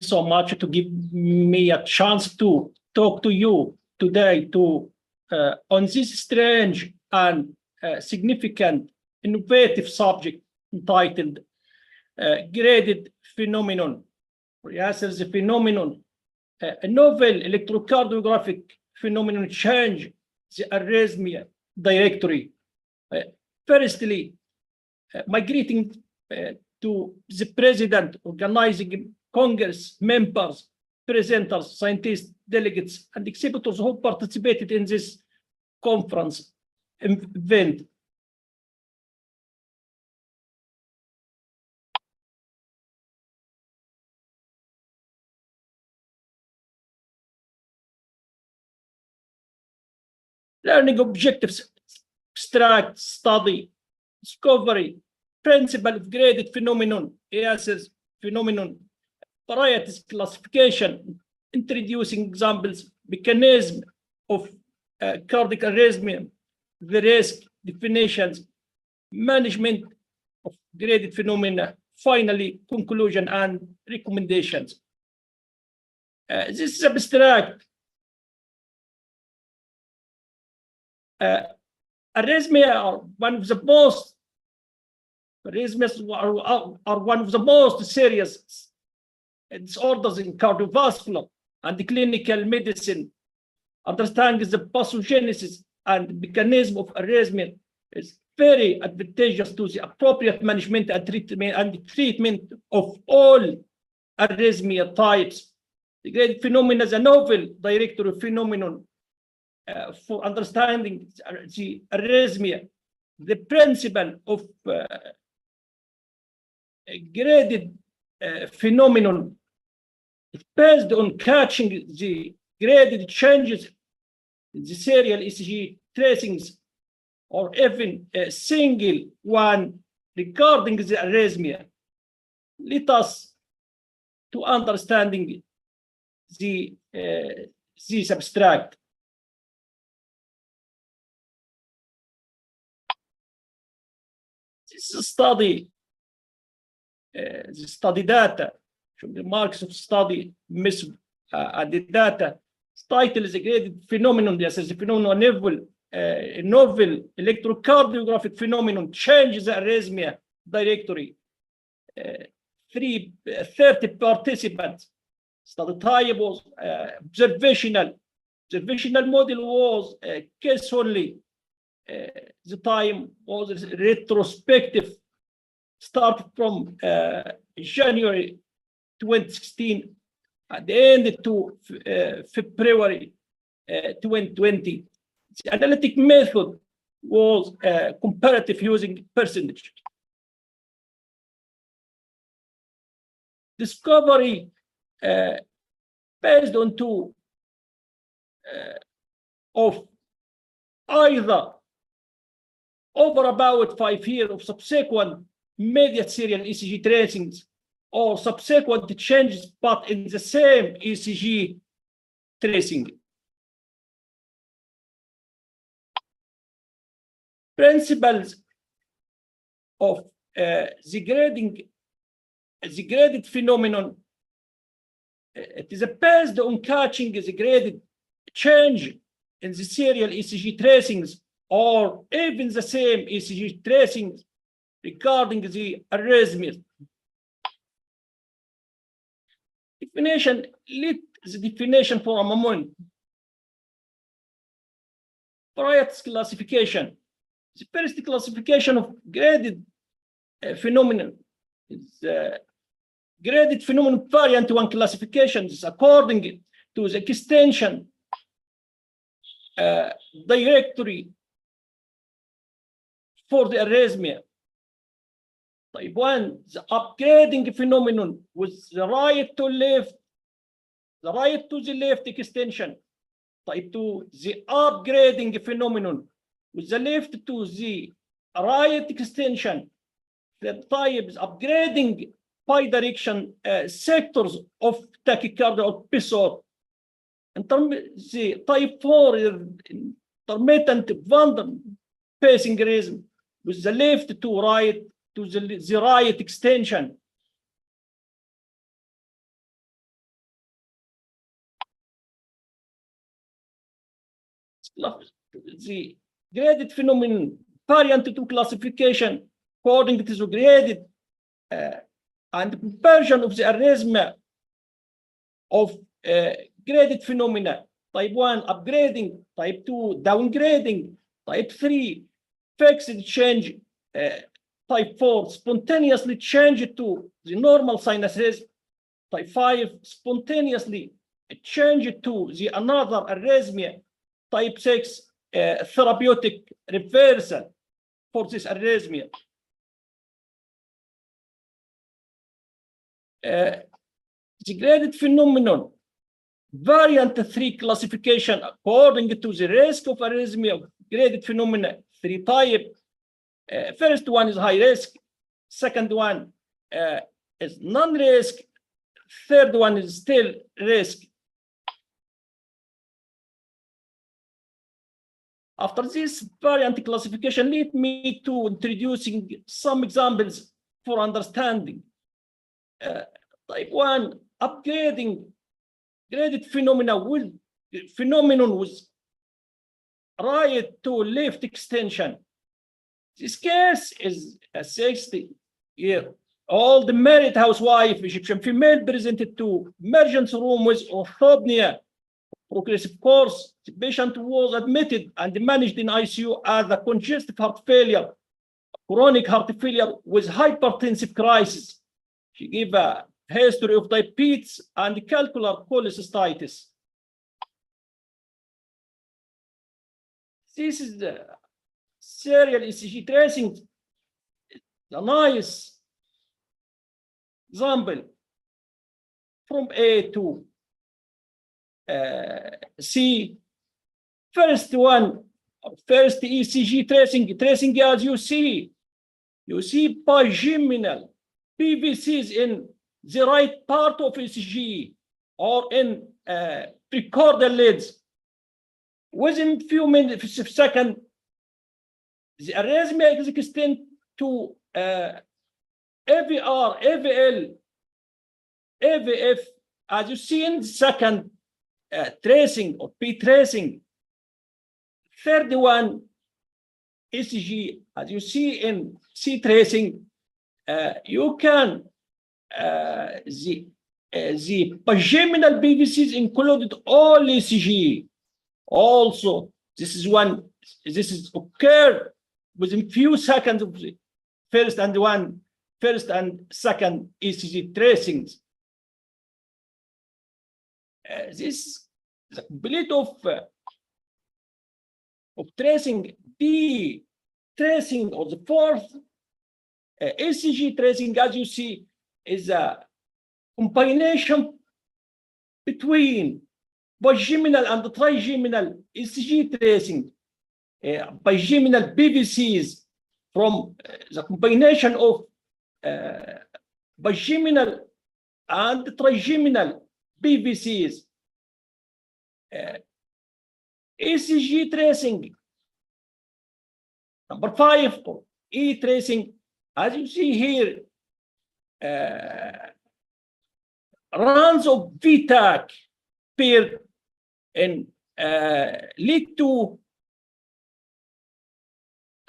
so much to give me a chance to talk to you today on this strange and significant innovative subject entitled graded phenomenon, Yasser's phenomenon, a novel electrocardiographic phenomenon change the arrhythmia directory. Firstly, my greeting to the president, organizing Congress members, presenters, scientists, delegates, and exhibitors who participated in this conference event. Learning objectives, abstract study, discovery, principle of graded phenomenon, Yasser's phenomenon, varieties classification, introducing examples, mechanism of cardiac arrhythmia, the risk definitions, management of graded phenomena, finally conclusion and recommendations. This is abstract. Arrhythmia are one of the most serious disorders in cardiovascular and clinical medicine. Understanding the pathogenesis and mechanism of arrhythmia is very advantageous to the appropriate management and treatment of all arrhythmia types. The graded phenomenon is a novel directory phenomenon for understanding the arrhythmia. The principle of graded phenomenon is based on catching the graded changes in the serial ECG tracings, or even a single one regarding the arrhythmia. Let us to understanding this abstract. This study, the study data, from the marks of study, and the data, title is a graded phenomenon. This is a phenomenon a novel electrocardiographic phenomenon changes the arrhythmia directory. 30 participants. Study type was observational. Observational model was case only. The time was retrospective, started from January 2016 and ended to February 2020. The analytic method was comparative using percentage. Discovery based on two of either over about 5 years of subsequent immediate serial ECG tracings or subsequent changes but in the same ECG tracing. Principles of the graded phenomenon. It is based on catching the graded change in the serial ECG tracings or even the same ECG tracings regarding the arrhythmia. Definition, let the definition for a moment. Varieties classification. The first classification of graded phenomenon is graded phenomenon variant one classification is according to the extension directory for the arrhythmia. Type 1, the upgrading phenomenon with the right to left, the right to the left extension. Type 2, the upgrading phenomenon with the left to the right extension. The type is upgrading bidirection sectors of tachycardia episode. The type 4 is intermittent random pacing rhythm with the left to right to the right extension. the graded phenomenon variant to classification according to the graded and conversion of the arrhythmia of graded phenomena. Type 1 upgrading, type 2 downgrading, type 3 fixed change, type 4 spontaneously change to the normal sinus rhythm, type 5 spontaneously change to the another arrhythmia, type 6 therapeutic reversal for this arrhythmia. The graded phenomenon variant 3 classification according to the risk of arrhythmia of graded phenomena 3 type. First one is high risk, second one is non-risk, third one is still risk. After this variant classification, let me to introducing some examples for understanding. Type 1 upgrading graded phenomenon with right to left extension. This case is a 60-year-old married housewife, Egyptian female, presented to emergency room with orthopnea, progressive course. The patient was admitted and managed in ICU as a congestive heart failure, chronic heart failure with hypertensive crisis. She gave a history of diabetes and calcular cholecystitis. This is the serial ECG tracing, a nice example from A to C. First ECG tracing as you see bigeminal PVCs in the right part of ECG or in precordial leads. Within few minutes of second, the arrhythmia is extended to AVR, AVL, AVF, as you see in the second tracing or P tracing. Third one, ECG, as you see in C tracing, you can the bigeminal PVCs included all ECG. Also, this is occurred within few seconds of the first and second ECG tracings. This is the complete of tracing. The tracing or the fourth ECG tracing, as you see, is a combination between bigeminal and trigeminal ECG tracing. Bigeminal PVCs from the combination of bigeminal and trigeminal PVCs. ECG tracing. Number 5, E tracing, as you see here, runs of VTAC paired in lead 2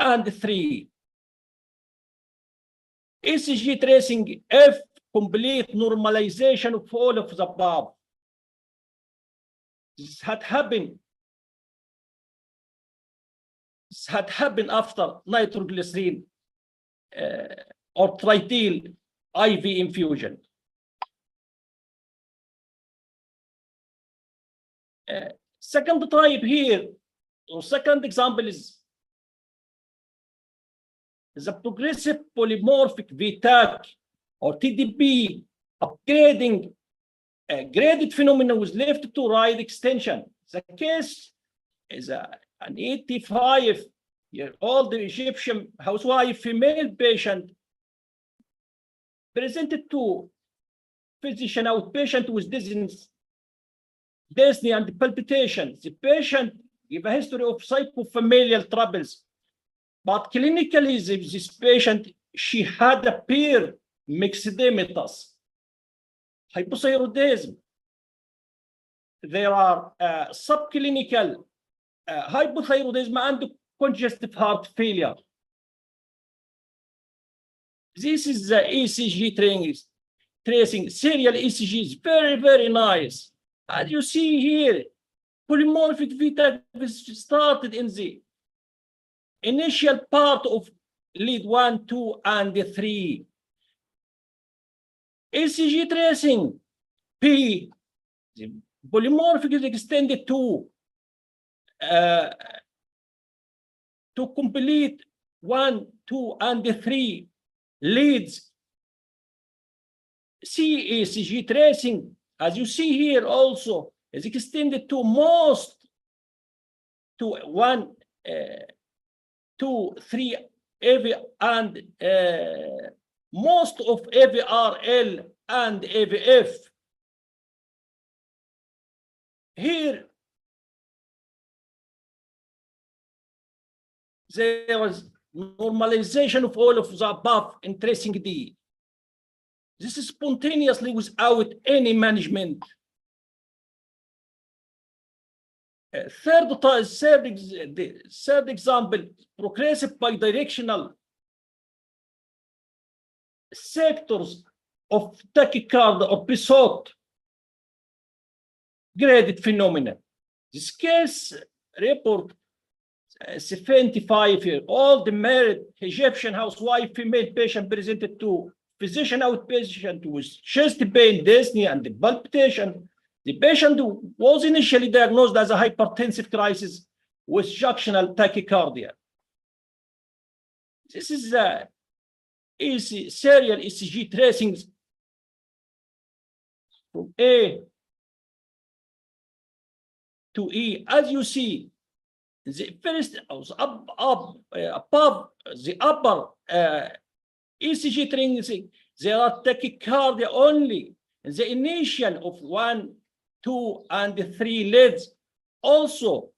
and 3. ECG tracing F, complete normalization of all of the above. This had happened after nitroglycerin or trityl IV infusion. Second type here, or second example is the progressive polymorphic VTAC or TDP upgrading graded phenomenon with left to right extension. The case is an 85-year-old Egyptian housewife female patient presented to physician outpatient with dizziness, dyspnea and palpitation. The patient gave a history of psychofamilial troubles, but clinically this patient, she had a paired myxedematous hypothyroidism. There are subclinical hypothyroidism and congestive heart failure. This is the ECG tracing. Serial ECG is very, very nice. As you see here, polymorphic V-type is started in the initial part of lead 1, 2, and 3. ECG tracing, P, the polymorphic is extended to complete 1, 2, and 3 leads. C, ECG tracing, as you see here also, is extended to most, to 1, 2, 3 AV and most of AVRL and AVF. Here, there was normalization of all of the above in tracing D. This is spontaneously without any management. Third example, progressive bidirectional sectors of tachycardia or episode graded phenomena. This case report 75-year-old married Egyptian housewife female patient presented to physician outpatient with chest pain, dyspnea, and palpitation. The patient was initially diagnosed as a hypertensive crisis with junctional tachycardia. This is the serial ECG tracings from A to E. As you see, the first above the upper ECG tracing, there are tachycardia only in the initial of 1, 2, and 3 leads. Also,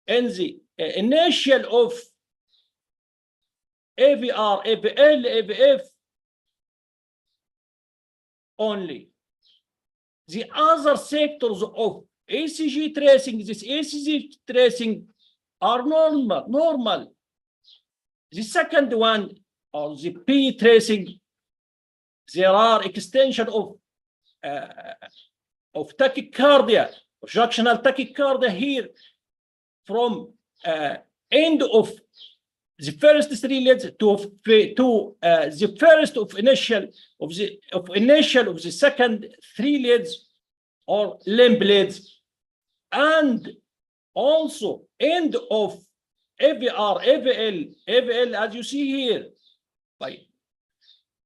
in the initial of AVR, AVL, AVF only. The other sectors of ECG tracing, this ECG tracing are normal. The second one, or the P tracing, there are extension of tachycardia, junctional tachycardia here from end of the first 3 leads to the first of initial of the second 3 leads or limb leads, and also end of AVR, AVL, as you see here by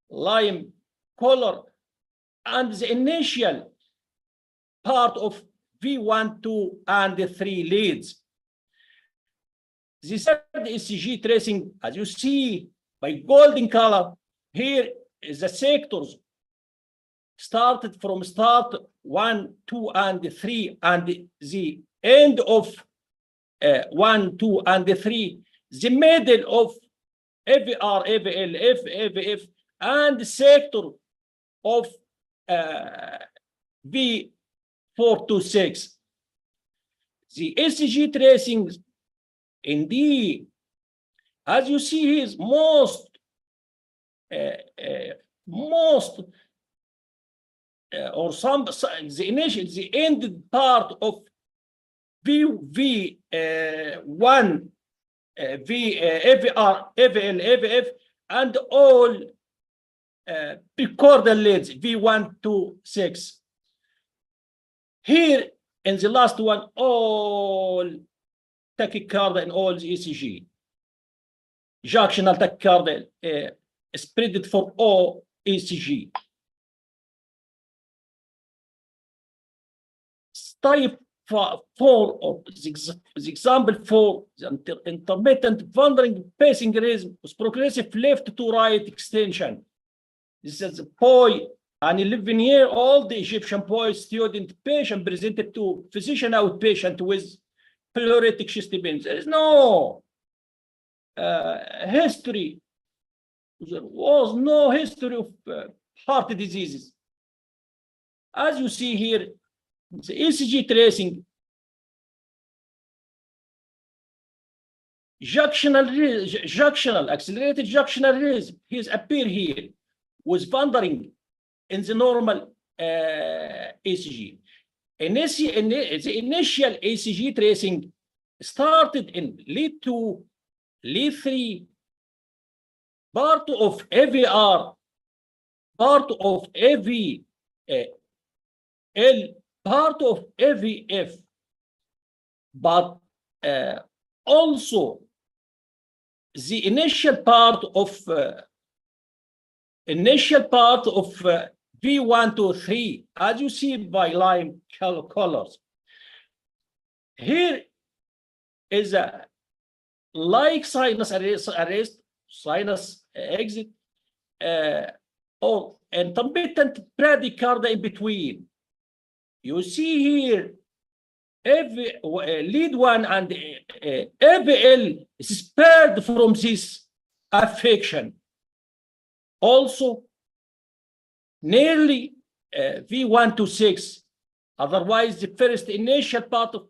lime color, and the initial part of V1, 2, and 3 leads. The third ECG tracing, as you see by golden color, here is the sectors started from start 1, 2, and 3, and the end of 1, 2, and 3, the middle of AVR, AVL, AVF, and the sector of V4 to 6. The ECG tracings in D, as you see, is most or some the initial, the end part of V1, AVR, AVL, AVF, and all precordial leads, V1 to 6. Here in the last one, all tachycardia and all the ECG. Junctional tachycardia spread for all ECG. Type 4 of the example for the intermittent wandering pacing rhythm with progressive left to right extension. This is a boy, an 11-year-old Egyptian boy student patient presented to physician outpatient with pleuritic chest pain. There is no history. There was no history of heart diseases. As you see here, the ECG tracing accelerated junctional rhythm, he's appear here, was wandering in the normal ECG. The initial ECG tracing started in lead 2, lead 3, part of AVR, part of AVL, part of AVF, but also the initial part of V1 to 3, as you see by lime colors. Here is a like sinus arrest, sinus exit, or intermittent bradycardia in between. You see here, lead 1 and AVL is spared from this affection. Also, nearly V1 to 6. Otherwise, the first initial part of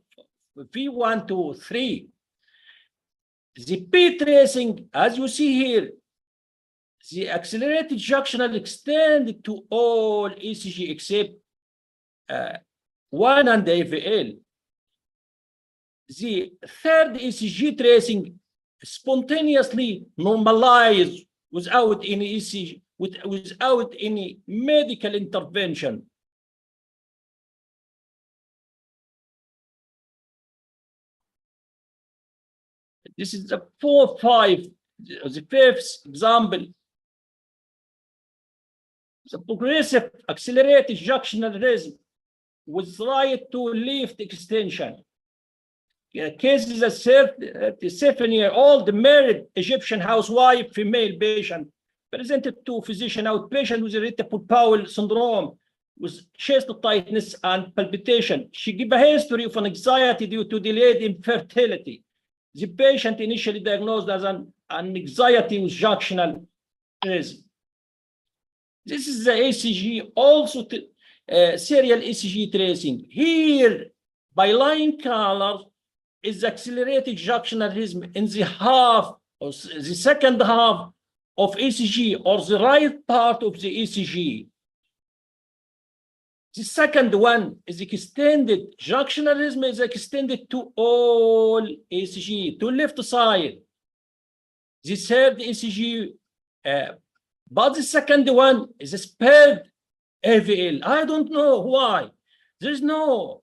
V1 to 3. The P tracing, as you see here, the accelerated junctional extended to all ECG except 1 and AVL. The third ECG tracing spontaneously normalized without any ECG, without any medical intervention. This is the 4, 5, the fifth example. The progressive accelerated junctional rhythm with right to left extension. Case is a 37-year-old married Egyptian housewife, female patient, presented to physician outpatient with irritable bowel syndrome, with chest tightness and palpitation. She gave a history of an anxiety due to delayed infertility. The patient initially diagnosed as an anxiety with junctional rhythm. This is the ECG, also serial ECG tracing. Here, by line color, is the accelerated junctional rhythm in the half, or the second half of ECG, or the right part of the ECG. The second one is extended, junctional rhythm is extended to all ECG, to left side. The third ECG, but the second one is a spared AVL. I don't know why. There's no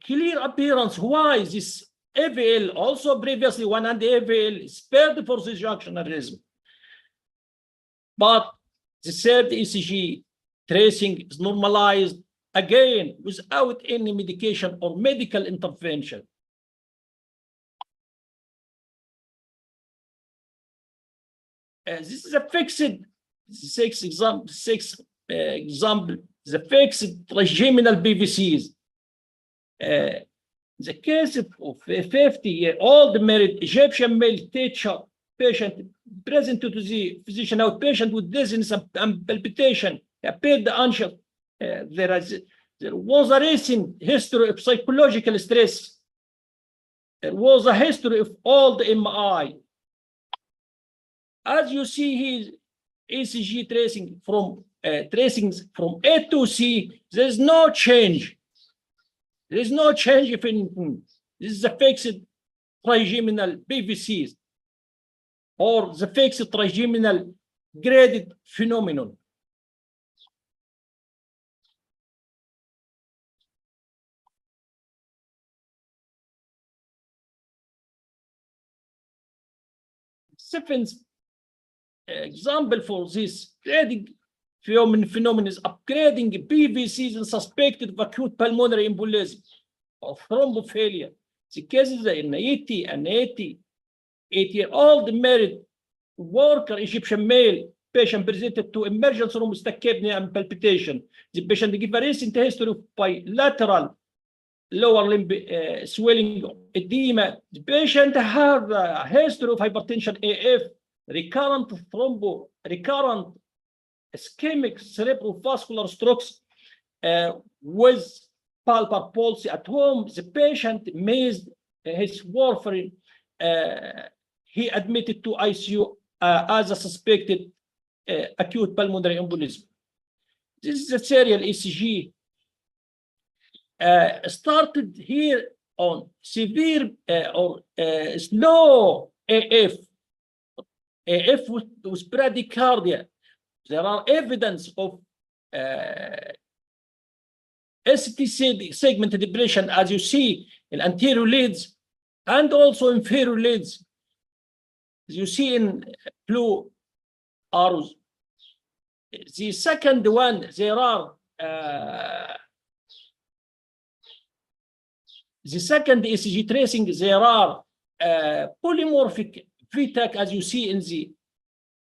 clear appearance why this AVL, also previously one and AVL, spared for the junctional rhythm. But the third ECG tracing is normalized again without any medication or medical intervention. This is a fixed, sixth example, the fixed trigeminal PVCs. The case of a 50-year-old married Egyptian male teacher patient present to the physician outpatient with dizziness and palpitation, appeared anxious. There was a recent history of psychological stress. There was a history of old MI. As you see here, ECG tracing from tracings from A to C, there is no change. There is no change if anything. This is the fixed trigeminal PVCs, or the fixed trigeminal graded phenomenon. Seventh example for this grading phenomenon is upgrading PVCs in suspected acute pulmonary embolism or thrombophilia. The cases in 88-year-old married worker Egyptian male patient presented to emergency room with tachypnea and palpitation. The patient gave a recent history of bilateral lower limb swelling, edema. The patient had a history of hypertension AF, recurrent ischemic cerebrovascular strokes with palpar palsy at home. The patient missed his warfarin, he admitted to ICU as a suspected acute pulmonary embolism. This is a serial ECG started here on severe or slow AF with bradycardia. There are evidence of ST segment depression, as you see in anterior leads and also inferior leads, as you see in blue arrows. The second one, there are the second ECG tracing, there are polymorphic VTAC, as you see in the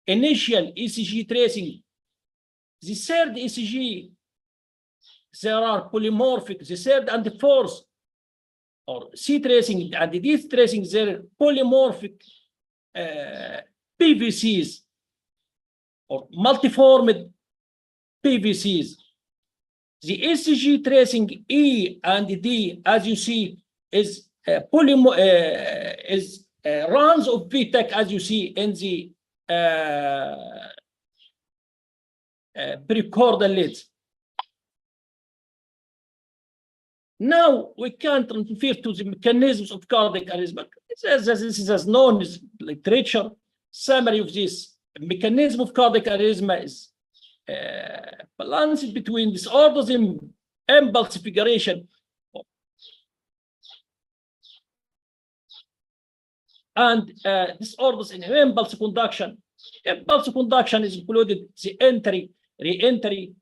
initial ECG tracing. The third ECG, there are polymorphic, the third and the fourth, or C tracing and the D tracing, there are polymorphic PVCs or multiformed PVCs. The ECG tracing E and D, as you see, is runs of VTAC, as you see in the precordial leads. Now we can refer to the mechanisms of cardiac arrhythmia. This is as known as literature. Summary of this mechanism of cardiac arrhythmia is balance between disorders in impulse configuration and disorders in impulse conduction. Impulse conduction is included the entry, re-entry,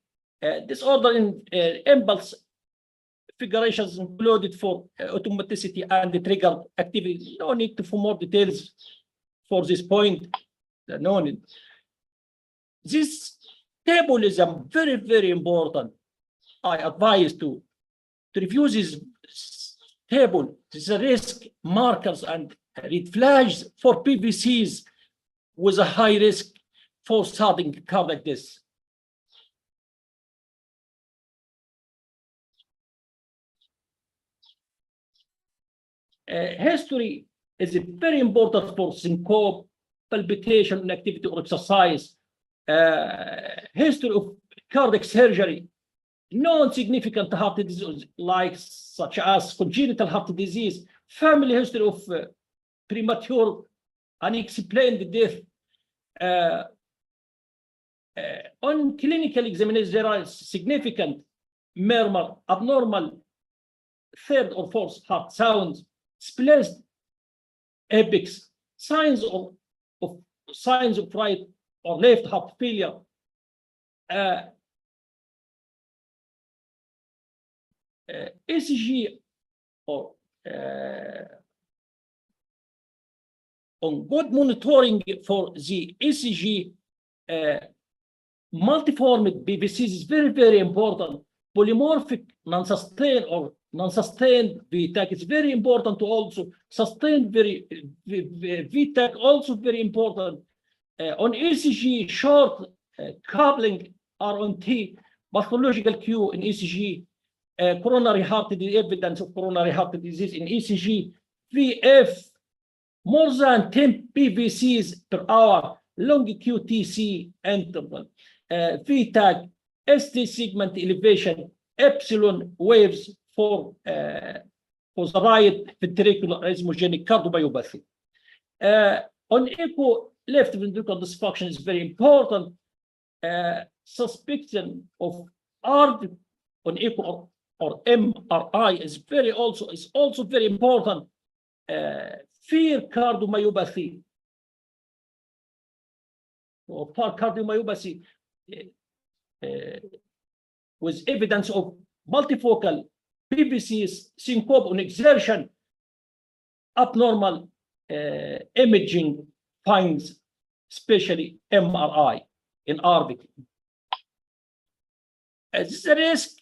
disorder in impulse configuration is included for automaticity and the trigger activity. No need for more details for this point. No need. This table is very, very important. I advise to review this table. This is risk markers and red flags for PVCs with a high risk for sudden cardiac death. History is very important for syncope, palpitation, inactivity, or exercise. History of cardiac surgery, non-significant heart disease like such as congenital heart disease, family history of premature unexplained death. On clinical examination, there are significant murmur, abnormal third or fourth heart sounds, spliced apex, signs of right or left heart failure. ECG or on good monitoring for the ECG, multiformed PVCs is very, very important. Polymorphic non-sustained or non-sustained VTAC is very important to also sustained VTAC also very important. On ECG, short coupling RNT, pathological cue in ECG, coronary heart evidence of coronary heart disease in ECG, VF more than 10 PVCs per hour, long QTC interval, VTAC, ST segment elevation, epsilon waves for the right ventricular arrhythmogenic cardiomyopathy. On echo, left ventricular dysfunction is very important. Suspicion of ARD on echo or MRI is also very important. Fear cardiomyopathy or cardiomyopathy with evidence of multifocal PVCs, syncope on exertion, abnormal imaging finds, especially MRI in RV. This risk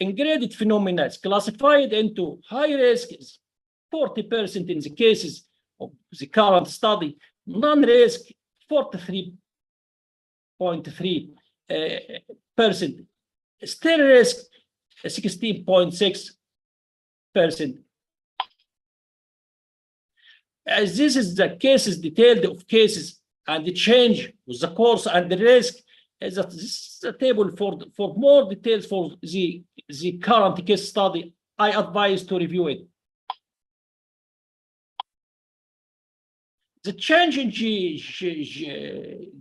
in graded phenomena is classified into high risk is 40% in the cases of the current study, non-risk 43.3%, still risk 16.6%. As this is the cases detailed of cases and the change with the course and the risk. This is a table for more details for the current case study. I advise to review it. The change in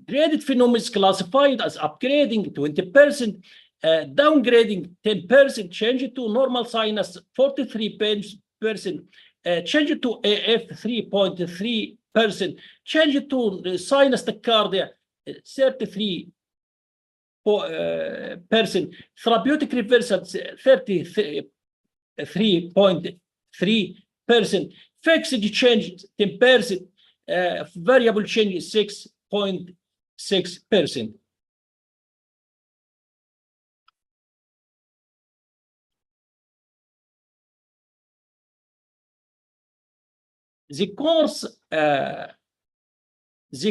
graded phenomenon is classified as upgrading 20%, downgrading 10%, change it to normal sinus 43%, change it to AF 3.3%, change it to sinus tachycardia 33%, therapeutic reversal 33.3%, fixed change 10%, variable change is 6.6%. The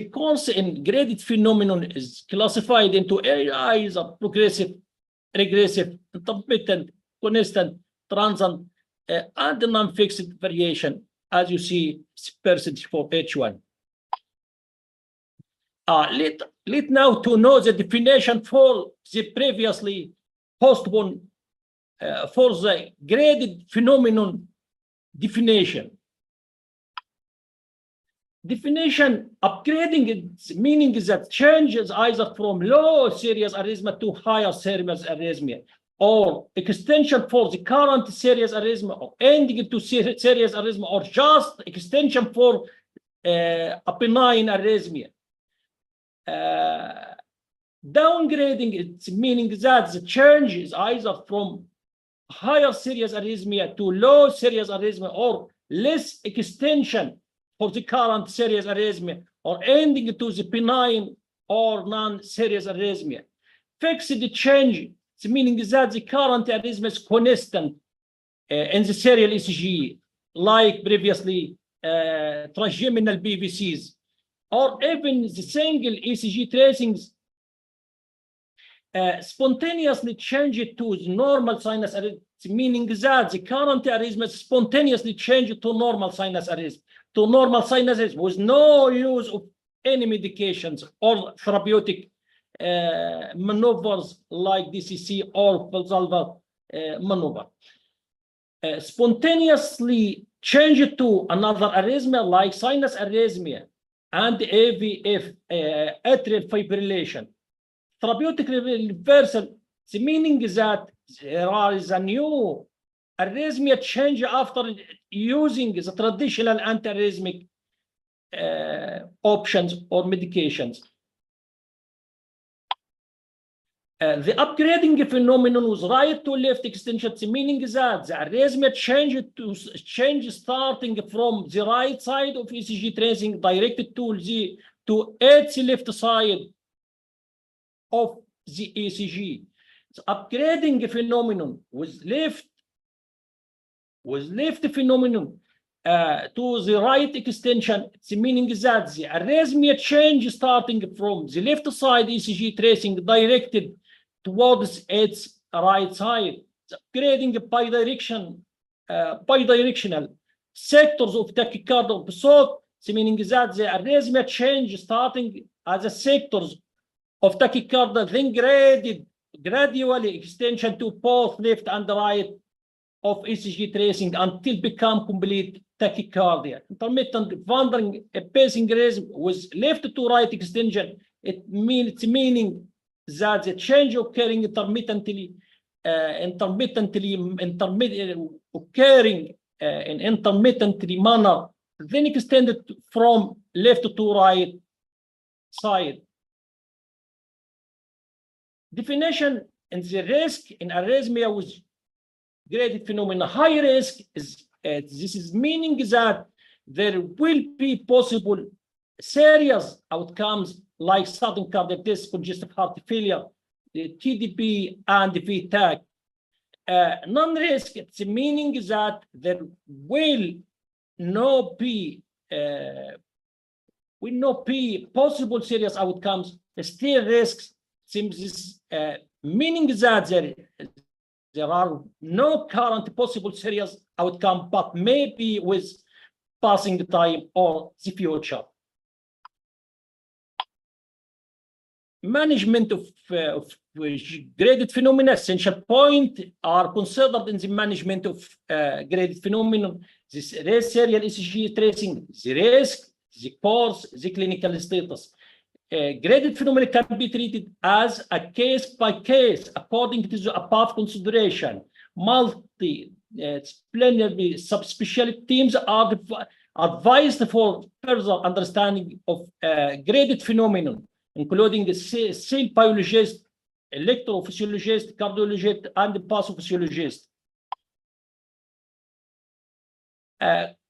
course in graded phenomenon is classified into areas of progressive, regressive, intermittent, constant, transient, and non-fixed variation, as you see percentage for each one. Let now to know the definition for the previously postponed for the graded phenomenon definition. Definition: upgrading its meaning is that changes either from low serious arrhythmia to higher serious arrhythmia, or extension for the current serious arrhythmia, or ending to serious arrhythmia, or just extension for a benign arrhythmia. Downgrading its meaning that the change is either from higher serious arrhythmia to low serious arrhythmia, or less extension for the current serious arrhythmia, or ending to the benign or non-serious arrhythmia. Fixed change, meaning that the current arrhythmia is constant in the serial ECG, like previously trigeminal BVCs, or even the single ECG tracings spontaneously change it to the normal sinus arrhythmia, meaning that the current arrhythmia spontaneously change it to normal sinus arrhythmia, with no use of any medications or therapeutic maneuvers like DCC or valsalva maneuver. Spontaneously change it to another arrhythmia like sinus arrhythmia and AVF, atrial fibrillation. Therapeutic reversal, the meaning is that there is a new arrhythmia change after using the traditional antiarrhythmic options or medications. The upgrading phenomenon was right to left extension, meaning that the arrhythmia change starting from the right side of ECG tracing directed to its left side of the ECG. The upgrading phenomenon was left phenomenon to the right extension, meaning that the arrhythmia change starting from the left side ECG tracing directed towards its right side. The upgrading bidirectional sectors of tachycardia episode, meaning that the arrhythmia change starting as a sectors of tachycardia, then gradually extension to both left and right of ECG tracing until become complete tachycardia. Intermittent wandering pacing rhythm with left to right extension, meaning that the change occurring intermittently in intermittently manner, then extended from left to right side. Definition: in the risk in arrhythmia with graded phenomena, high risk is this is meaning that there will be possible serious outcomes like sudden cardiac death, congestive heart failure, the TDP, and the VTAC. Non-risk, it's meaning that there will not be possible serious outcomes. Still risks seems this meaning that there are no current possible serious outcome, but maybe with passing time or the future. Management of graded phenomena, essential point are considered in the management of graded phenomenon. This serial ECG tracing, the risk, the course, the clinical status. Graded phenomena can be treated as a case by case according to the above consideration. Multidisciplinary subspecialty teams are advised for further understanding of graded phenomenon, including the cell biologist, electrophysiologist, cardiologist, and pathophysiologist.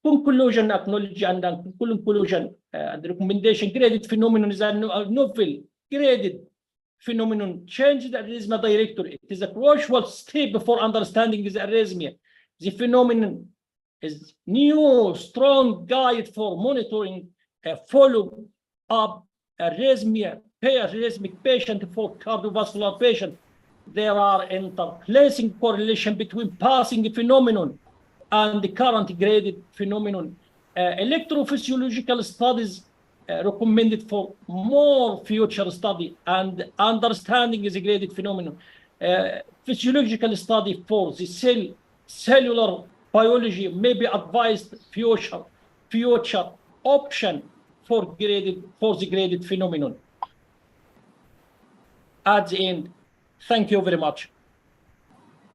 Conclusion, acknowledge, and conclusion, and recommendation. Graded phenomenon is a novel graded phenomenon. Change the arrhythmia directory. It is a crucial step for understanding the arrhythmia. The phenomenon is new, strong guide for monitoring, follow up arrhythmia, arrhythmic patient for cardiovascular patient. There are interplacing correlation between passing phenomenon and the current graded phenomenon. Electrophysiological studies recommended for more future study and understanding the graded phenomenon. Physiological study for the cellular biology may be advised future option for the graded phenomenon. At the end, thank you very much.